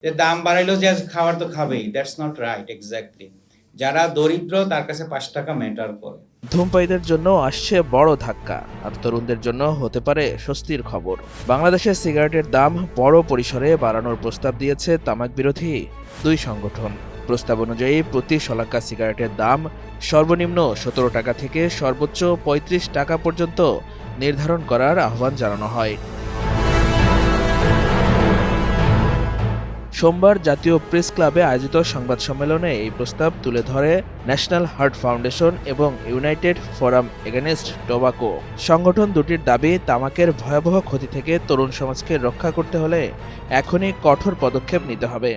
যে দাম বাড়াইলেও যে খাবার তো খাবেই, দ্যাটস নট রাইট এক্স্যাক্টলি। যারা দরিদ্র তার কাছে ৳৫ ম্যাটার করে। ধূমপায়ীদের জন্য আসছে বড় ধাক্কা, আর তরুণদের জন্য হতে পারে স্বস্তির খবর। বাংলাদেশে সিগারেটের দাম বড় পরিসরে বাড়ানোর প্রস্তাব দিয়েছে তামাক বিরোধী দুই সংগঠন। প্রস্তাব অনুযায়ী প্রতি শলাকা সিগারেটের দাম সর্বনিম্ন ১৭ টাকা থেকে সর্বোচ্চ ৩৫ টাকা পর্যন্ত নির্ধারণ করার আহ্বান জানানো হয়। সোমবার জাতীয় প্রেস ক্লাবে আয়োজিত সংবাদ সম্মেলনে এই প্রস্তাব তুলে ধরে ন্যাশনাল হার্ট ফাউন্ডেশন এবং ইউনাইটেড ফোরাম এগেনস্ট টোবাকো। সংগঠন দুটির দাবি, তামাকের ভয়াবহ ক্ষতি থেকে তরুণ সমাজকে রক্ষা করতে হলে এখনই কঠোর পদক্ষেপ নিতে হবে।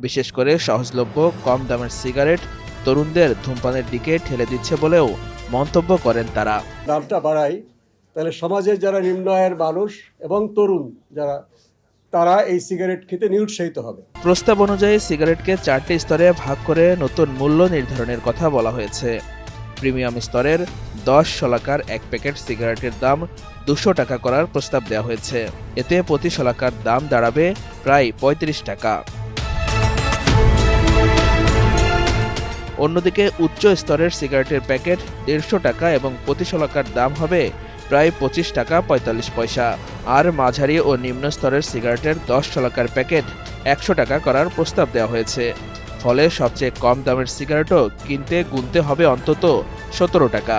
বিশেষ করে সহজলভ্য কম দামের সিগারেট তরুণদের ধূমপানের দিকে ঠেলে দিচ্ছে বলেও মন্তব্য করেন তারা। দামটা বাড়াই, তাহলে সমাজের যারা নিম্ন আয়ের মানুষ এবং তরুণ যারা, তারা এই সিগারেট খেতে নিরুৎসাহিত হবে। প্রস্তাব অনুযায়ী সিগারেটকে 4টি স্তরে ভাগ করে নতুন মূল্য নির্ধারণের কথা বলা হয়েছে। প্রিমিয়াম স্তরের 10 শলাকার এক প্যাকেট সিগারেটের দাম 200 টাকা করার প্রস্তাব দেওয়া হয়েছে। এতে প্রতি শলাকার দাম দাঁড়াবে প্রায় 35 টাকা। অন্যদিকে উচ্চ স্তরের সিগারেটের প্যাকেট 150 টাকা এবং প্রতি শলাকার দাম হবে প্রায় 25 টাকা 45 পয়সা। আর মাঝারি ও নিম্ন স্তরের সিগারেটের 10 শলাকার প্যাকেট 100 টাকা করার প্রস্তাব দেওয়া হয়েছে। ফলে সবচেয়ে কম দামের সিগারেটও কিনতে গুনতে হবে অন্তত 17 টাকা।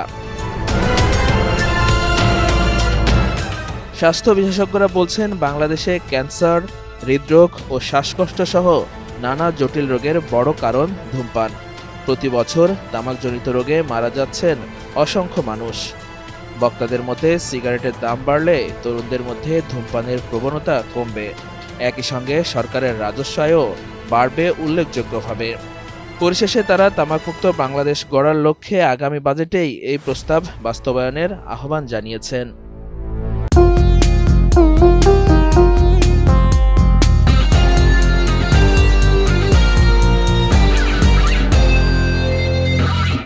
স্বাস্থ্য বিশেষজ্ঞরা বলছেন, বাংলাদেশে ক্যান্সার, হৃদরোগ ও শ্বাসকষ্ট সহ নানা জটিল রোগের বড় কারণ ধূমপান। প্রতি বছর তামাকজনিত রোগে মারা যাচ্ছেন অসংখ্য মানুষ। বক্তাদের মতে সিগারেটের দাম বাড়লে তরুণদের মধ্যে ধূমপানের প্রবণতা কমবে, একই সঙ্গে সরকারের রাজস্ব আয়ও বাড়বে উল্লেখযোগ্যভাবে। পরিশেষে তারা তামাকমুক্ত বাংলাদেশ গড়ার লক্ষ্যে আগামী বাজেটেই এই প্রস্তাব বাস্তবায়নের আহ্বান জানিয়েছেন।